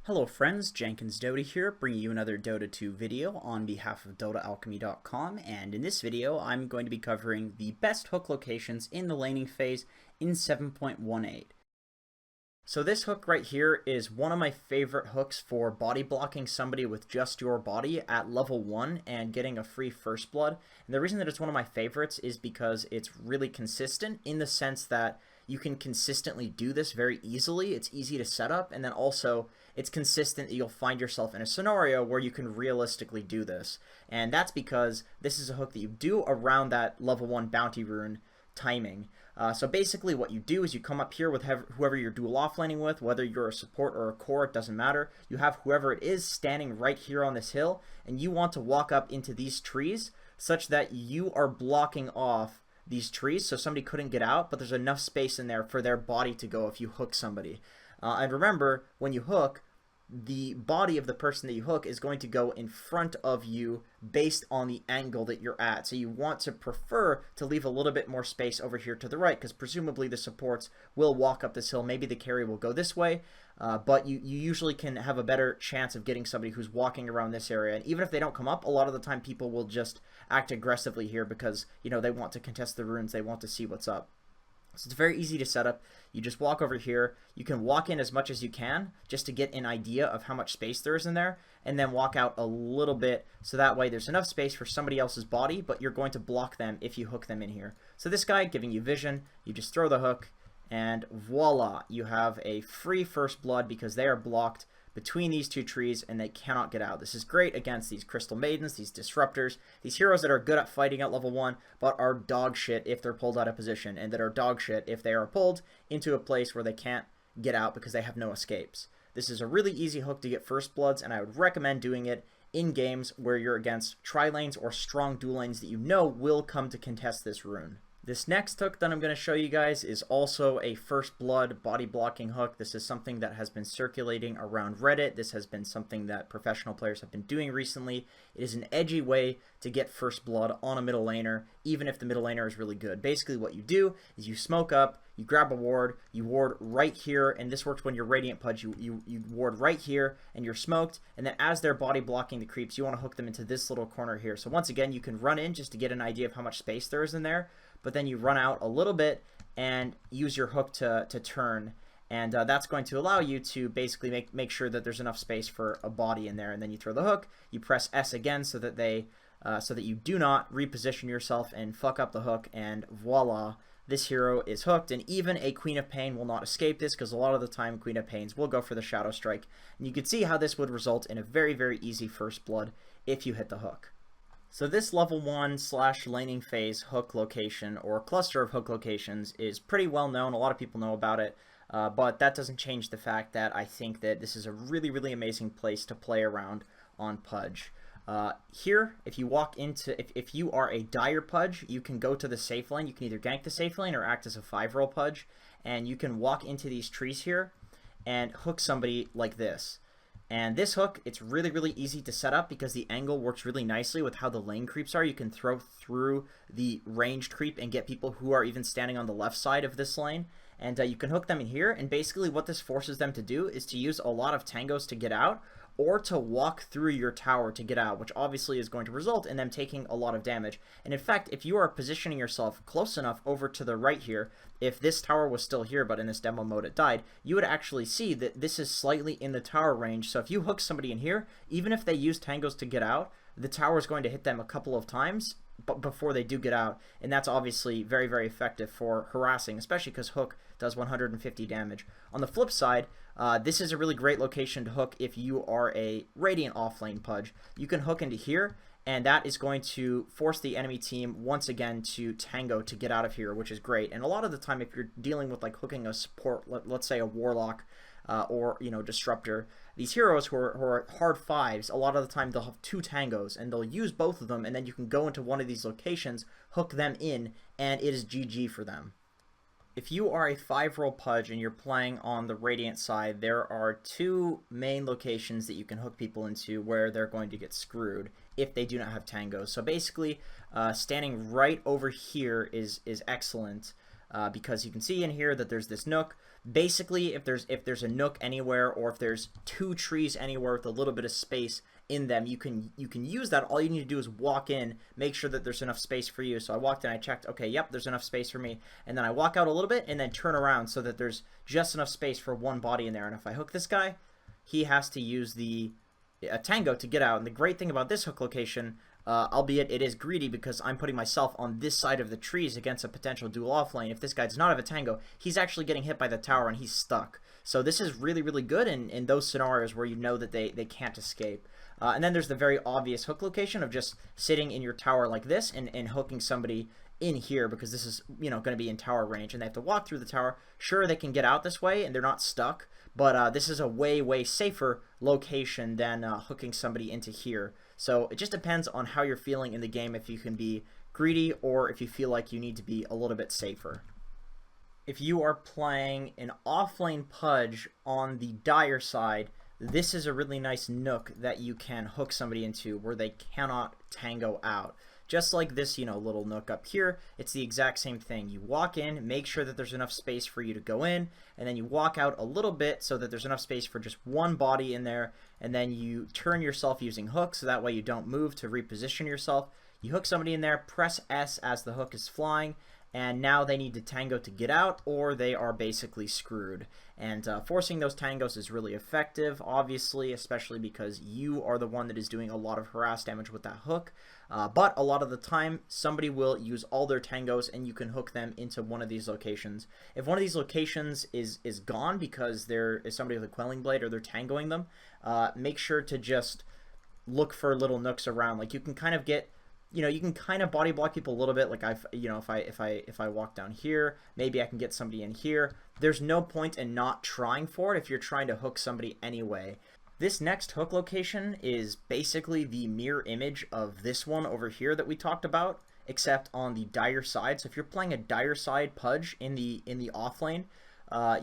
Hello friends, Jenkins Dota here, bringing you another Dota 2 video on behalf of DotaAlchemy.com, and in this video I'm going to be covering the best hook locations in the laning phase in 7.18. So this hook right here is one of my favorite hooks for body blocking somebody with just your body at level 1 and getting a free first blood. And the reason that it's one of my favorites is because it's really consistent in the sense that you can consistently do this very easily. It's easy to set up, and then also it's consistent that you'll find yourself in a scenario where you can realistically do this. And that's because this is a hook that you do around that level 1 bounty rune timing. So basically what you do is you come up here with whoever you're dual offlaning with, whether you're a support or a core, it doesn't matter. You have whoever it is standing right here on this hill, and you want to walk up into these trees such that you are blocking off these trees so somebody couldn't get out, but there's enough space in there for their body to go if you hook somebody. And remember, when you hook, the body of the person that you hook is going to go in front of you based on the angle that you're at. So you want to prefer to leave a little bit more space over here to the right, because presumably the supports will walk up this hill. Maybe the carry will go this way, but you usually can have a better chance of getting somebody who's walking around this area. And even if they don't come up, a lot of the time people will just act aggressively here because, you know, they want to contest the runes, they want to see what's up. So it's very easy to set up. You just walk over here. You can walk in as much as you can just to get an idea of how much space there is in there, and then walk out a little bit so that way there's enough space for somebody else's body, but you're going to block them if you hook them in here. So this guy giving you vision, you just throw the hook, and voila, you have a free first blood because they are blocked between these two trees and they cannot get out. This is great against these Crystal Maidens, these Disruptors, these heroes that are good at fighting at level 1 but are dog shit if they're pulled out of position, and that are dog shit if they are pulled into a place where they can't get out because they have no escapes. This is a really easy hook to get first bloods, and I would recommend doing it in games where you're against tri-lanes or strong dual lanes that you know will come to contest this rune. This next hook that I'm going to show you guys is also a first blood body blocking hook. This is something that has been circulating around Reddit. This has been something that professional players have been doing recently. It is an edgy way to get first blood on a middle laner, even if the middle laner is really good. Basically what you do is you smoke up, you grab a ward, you ward right here, and this works when you're Radiant Pudge. You ward right here, and you're smoked, and then as they're body blocking the creeps, you want to hook them into this little corner here. So once again, you can run in just to get an idea of how much space there is in there, but then you run out a little bit and use your hook to turn, and that's going to allow you to basically make sure that there's enough space for a body in there. And then you throw the hook, you press S again so that you do not reposition yourself and fuck up the hook, and voila, this hero is hooked. And even a Queen of Pain will not escape this, because a lot of the time Queen of Pains will go for the Shadow Strike, and you can see how this would result in a very, very easy first blood if you hit the hook. So this level 1 / laning phase hook location, or cluster of hook locations, is pretty well known. A lot of people know about it, but that doesn't change the fact that I think that this is a really, really amazing place to play around on Pudge. Here, if you walk into, if you are a dire Pudge, you can go to the safe lane. You can either gank the safe lane or act as a 5-roll Pudge, and you can walk into these trees here and hook somebody like this. And this hook, it's really, really easy to set up because the angle works really nicely with how the lane creeps are. You can throw through the ranged creep and get people who are even standing on the left side of this lane. And you can hook them in here, and basically what this forces them to do is to use a lot of tangos to get out, or to walk through your tower to get out, which obviously is going to result in them taking a lot of damage. And in fact, if you are positioning yourself close enough over to the right here, if this tower was still here but in this demo mode it died, you would actually see that this is slightly in the tower range. So if you hook somebody in here, even if they use tangos to get out, the tower is going to hit them a couple of times before they do get out, and that's obviously very, very effective for harassing, especially because hook does 150 damage. On the flip side, this is a really great location to hook if you are a Radiant offlane Pudge. You can hook into here, and that is going to force the enemy team once again to tango to get out of here, which is great. And a lot of the time, if you're dealing with like hooking a support, let's say a Warlock, or, you know, Disruptor, these heroes who are hard 5s, a lot of the time they'll have 2 tangos, and they'll use both of them, and then you can go into one of these locations, hook them in, and it is GG for them. If you are a 5-role Pudge and you're playing on the Radiant side, there are two main locations that you can hook people into where they're going to get screwed if they do not have tangos. So basically, standing right over here is excellent because you can see in here that there's this nook. Basically, if there's a nook anywhere, or if there's two trees anywhere with a little bit of space in them, you can use that. All you need to do is walk in, make sure that there's enough space for you. So I walked in, I checked, okay, yep, there's enough space for me, and then I walk out a little bit and then turn around so that there's just enough space for one body in there. And if I hook this guy, he has to use a tango to get out. And the great thing about this hook location, albeit it is greedy because I'm putting myself on this side of the trees against a potential dual offlane. If this guy does not have a tango, he's actually getting hit by the tower and he's stuck. So this is really, really good in those scenarios where you know that they can't escape. And then there's the very obvious hook location of just sitting in your tower like this and hooking somebody in here, because this is, you know, going to be in tower range and they have to walk through the tower. Sure, they can get out this way and they're not stuck, but this is a way safer location than hooking somebody into here. So it just depends on how you're feeling in the game, if you can be greedy or if you feel like you need to be a little bit safer. If you are playing an offlane Pudge on the Dire side, this is a really nice nook that you can hook somebody into where they cannot tango out. Just like this, you know, little nook up here, it's the exact same thing. You walk in, make sure that there's enough space for you to go in, and then you walk out a little bit so that there's enough space for just one body in there, and then you turn yourself using hooks so that way you don't move to reposition yourself. You hook somebody in there, press S as the hook is flying, and now they need to tango to get out, or they are basically screwed. And forcing those tangos is really effective, obviously, especially because you are the one that is doing a lot of harass damage with that hook. But a lot of the time, somebody will use all their tangos, and you can hook them into one of these locations. If one of these locations is gone because there is somebody with a quelling blade or they're tangoing them, make sure to just look for little nooks around. Like, you can kind of get, you know, you can kind of body block people a little bit. Like, if I walk down here, maybe I can get somebody in here. There's no point in not trying for it if you're trying to hook somebody anyway. This next hook location is basically the mirror image of this one over here that we talked about, except on the Dire side. So if you're playing a Dire side Pudge in the offlane,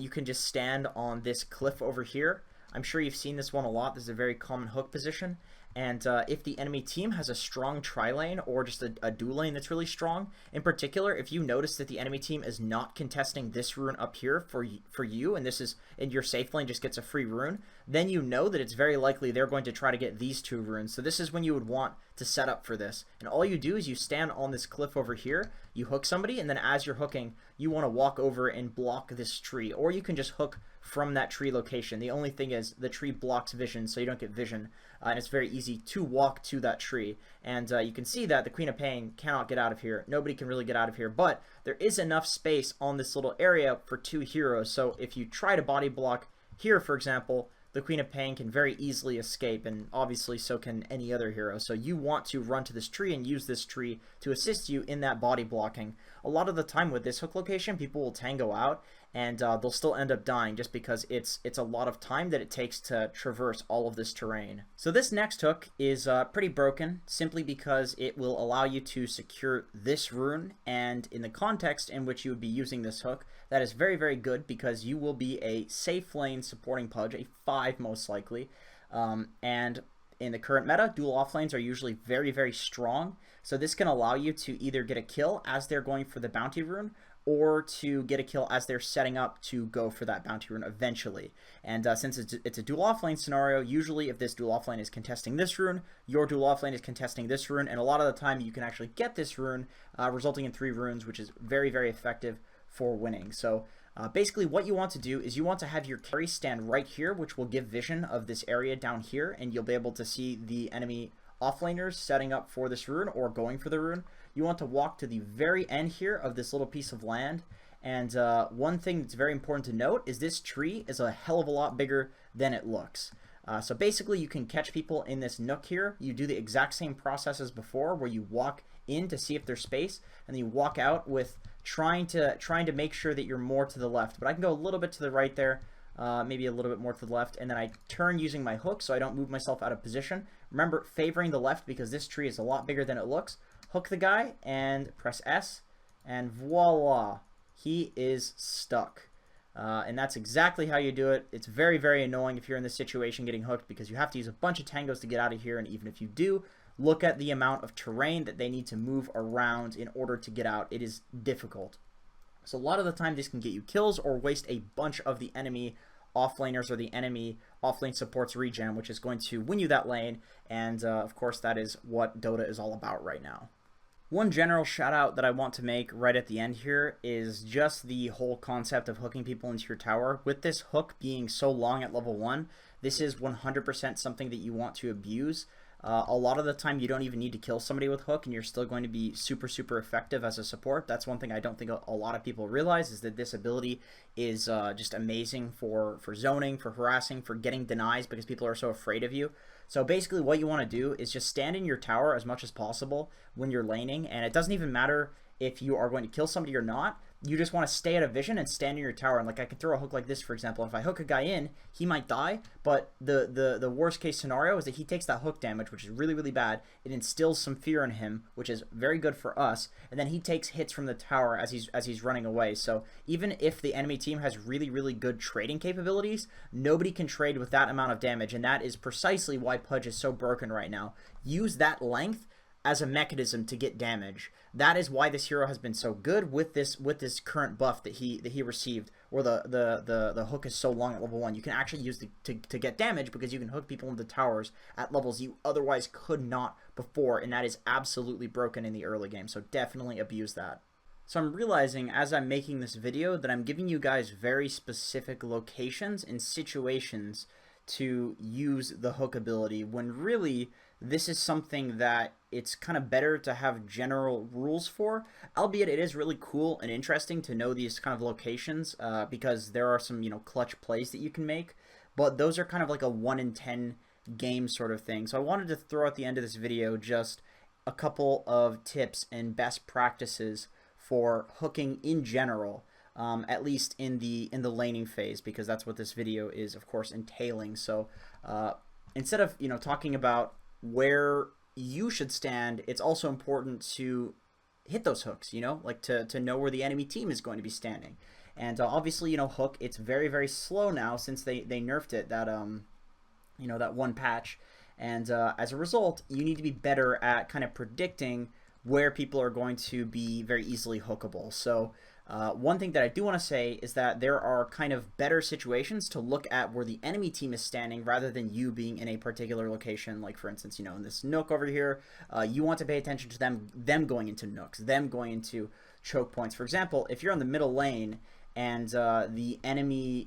you can just stand on this cliff over here. I'm sure you've seen this one a lot. This is a very common hook position. And if the enemy team has a strong tri-lane or just a dual lane that's really strong, in particular, if you notice that the enemy team is not contesting this rune up here for you, and this is in your safe lane just gets a free rune, then you know that it's very likely they're going to try to get these two runes. So this is when you would want to set up for this. And all you do is you stand on this cliff over here, you hook somebody, and then as you're hooking, you want to walk over and block this tree. Or you can just hook from that tree location. The only thing is the tree blocks vision, so you don't get vision. And it's very easy to walk to that tree. And you can see that the Queen of Pain cannot get out of here. Nobody can really get out of here, but there is enough space on this little area for two heroes. So if you try to body block here, for example, the Queen of Pain can very easily escape, and obviously so can any other hero. So you want to run to this tree and use this tree to assist you in that body blocking. A lot of the time with this hook location, people will tango out, and they'll still end up dying just because it's a lot of time that it takes to traverse all of this terrain. So this next hook is pretty broken, simply because it will allow you to secure this rune, and in the context in which you would be using this hook, that is very, very good because you will be a safe lane supporting Pudge, a 5 most likely, and in the current meta, dual offlanes are usually very, very strong, so this can allow you to either get a kill as they're going for the bounty rune, or to get a kill as they're setting up to go for that bounty rune eventually. And since it's a dual offlane scenario, usually if this dual offlane is contesting this rune, your dual offlane is contesting this rune, and a lot of the time you can actually get this rune, resulting in 3 runes, which is very, very effective for winning. So basically what you want to do is you want to have your carry stand right here, which will give vision of this area down here, and you'll be able to see the enemy offlaners setting up for this rune or going for the rune. You want to walk to the very end here of this little piece of land, and one thing that's very important to note is this tree is a hell of a lot bigger than it looks. So basically you can catch people in this nook here. You do the exact same process as before, where you walk in to see if there's space, and then you walk out with trying to make sure that you're more to the left. But I can go a little bit to the right there, maybe a little bit more to the left, and then I turn using my hook so I don't move myself out of position. Remember, favoring the left because this tree is a lot bigger than it looks. Hook the guy and press S, and voila, he is stuck. And that's exactly how you do it. It's very, very annoying if you're in this situation getting hooked, because you have to use a bunch of tangos to get out of here, and even if you do, look at the amount of terrain that they need to move around in order to get out. It is difficult. So a lot of the time this can get you kills or waste a bunch of the enemy offlaners or the enemy offlane support's regen, which is going to win you that lane, and of course that is what Dota is all about right now. One general shout out that I want to make right at the end here is just the whole concept of hooking people into your tower. With this hook being so long at level 1, this is 100% something that you want to abuse. A lot of the time you don't even need to kill somebody with hook, and you're still going to be super, super effective as a support. That's one thing I don't think a lot of people realize, is that this ability is just amazing for zoning, for harassing, for getting denies, because people are so afraid of you. So basically what you want to do is just stand in your tower as much as possible when you're laning, and it doesn't even matter if you are going to kill somebody or not. You just want to stay at a vision and stand in your tower. And like, I could throw a hook like this, for example. If I hook a guy in, he might die, but the worst case scenario is that he takes that hook damage, which is really, really bad. It instills some fear in him, which is very good for us, and then he takes hits from the tower as he's running away. So even if the enemy team has really, really good trading capabilities, nobody can trade with that amount of damage, and that is precisely why Pudge is so broken right now. Use that length as a mechanism to get damage. That is why this hero has been so good with this current buff that he received, where the hook is so long at level 1. You can actually use to get damage, because you can hook people into towers at levels you otherwise could not before, and that is absolutely broken in the early game. So definitely abuse that. So I'm realizing as I'm making this video that I'm giving you guys very specific locations and situations to use the hook ability, when really this is something that it's kind of better to have general rules for, albeit it is really cool and interesting to know these kind of locations, because there are some, clutch plays that you can make, but those are kind of like a 1 in 10 game sort of thing. So I wanted to throw at the end of this video just a couple of tips and best practices for hooking in general, at least in the laning phase, because that's what this video is, of course, entailing. So instead of talking about where you should stand, it's also important to hit those hooks, like to know where the enemy team is going to be standing. And obviously, hook, it's very, very slow now since they nerfed it, that that one patch, and as a result you need to be better at kind of predicting where people are going to be very easily hookable. So one thing that I do want to say is that there are kind of better situations to look at where the enemy team is standing rather than you being in a particular location. Like, for instance, in this nook over here, you want to pay attention to them going into nooks, them going into choke points. For example, if you're on the middle lane and the enemy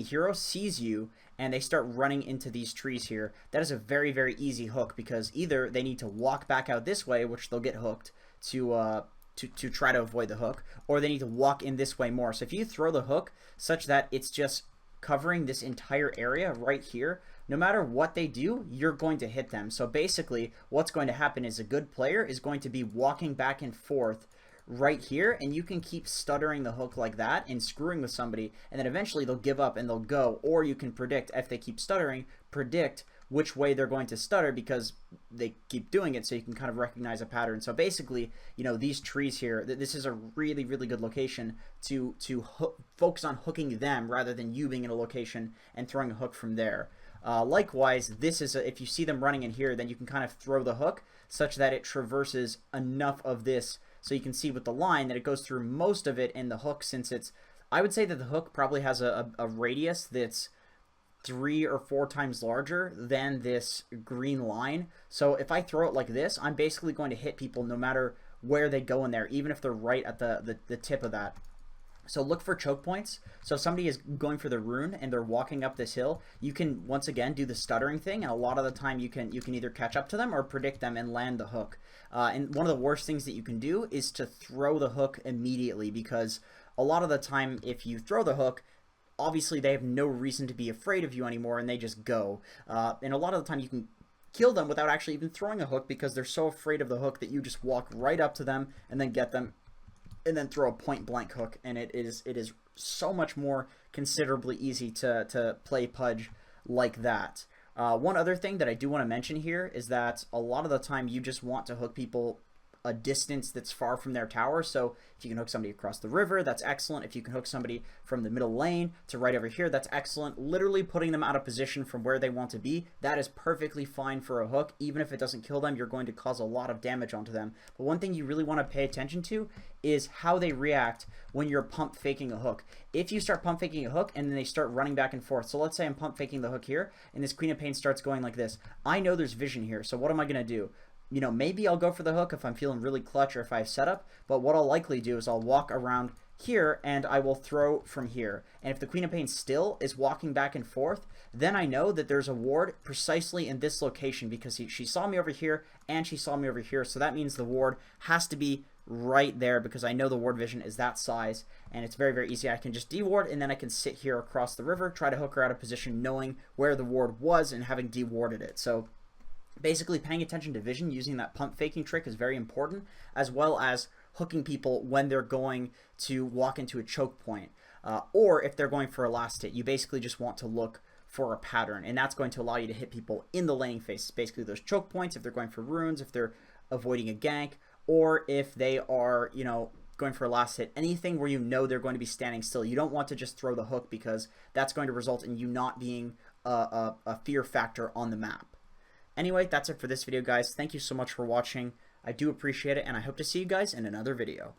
hero sees you and they start running into these trees here, that is a very, very easy hook, because either they need to walk back out this way, which they'll get hooked to try to avoid the hook, or they need to walk in this way more. So if you throw the hook such that it's just covering this entire area right here, no matter what they do, you're going to hit them. So basically what's going to happen is a good player is going to be walking back and forth right here, and you can keep stuttering the hook like that and screwing with somebody, and then eventually they'll give up and they'll go. Or you can predict, if they keep stuttering, predict which way they're going to stutter, because they keep doing it, so you can kind of recognize a pattern. So basically, these trees here, this is a really, really good location to focus on hooking them rather than you being in a location and throwing a hook from there. Likewise, this is if you see them running in here, then you can kind of throw the hook such that it traverses enough of this, so you can see with the line that it goes through most of it. In the hook, since I would say that the hook probably has a radius that's 3 or 4 times larger than this green line. So if I throw it like this, I'm basically going to hit people no matter where they go in there, even if they're right at the tip of that. So look for choke points. So if somebody is going for the rune and they're walking up this hill, you can once again do the stuttering thing, and a lot of the time you can either catch up to them or predict them and land the hook. And one of the worst things that you can do is to throw the hook immediately, because a lot of the time if you throw the hook, obviously they have no reason to be afraid of you anymore, and they just go. And a lot of the time you can kill them without actually even throwing a hook, because they're so afraid of the hook that you just walk right up to them and then get them and then throw a point blank hook, and it is so much more considerably easy to play Pudge like that. One other thing that I do want to mention here is that a lot of the time you just want to hook people a distance that's far from their tower. So if you can hook somebody across the river, that's excellent. If you can hook somebody from the middle lane to right over here, that's excellent. Literally putting them out of position from where they want to be, that is perfectly fine for a hook. Even if it doesn't kill them, you're going to cause a lot of damage onto them. But one thing you really want to pay attention to is how they react when you're pump faking a hook. If you start pump faking a hook and then they start running back and forth, so let's say I'm pump faking the hook here and this Queen of Pain starts going like this, I know there's vision here, so what am I going to do? You know, maybe I'll go for the hook if I'm feeling really clutch or if I have setup, but what I'll likely do is I'll walk around here and I will throw from here. And if the Queen of Pain still is walking back and forth, then I know that there's a ward precisely in this location because she saw me over here and she saw me over here, so that means the ward has to be right there because I know the ward vision is that size, and it's very, very easy. I can just deward and then I can sit here across the river, try to hook her out of position knowing where the ward was and having dewarded it. So basically paying attention to vision using that pump faking trick is very important, as well as hooking people when they're going to walk into a choke point, or if they're going for a last hit. You basically just want to look for a pattern, and that's going to allow you to hit people in the laning phase. Basically those choke points, if they're going for runes, if they're avoiding a gank, or if they are, you know, going for a last hit, anything where you know they're going to be standing still. You don't want to just throw the hook because that's going to result in you not being a fear factor on the map. Anyway, that's it for this video, guys. Thank you so much for watching. I do appreciate it, and I hope to see you guys in another video.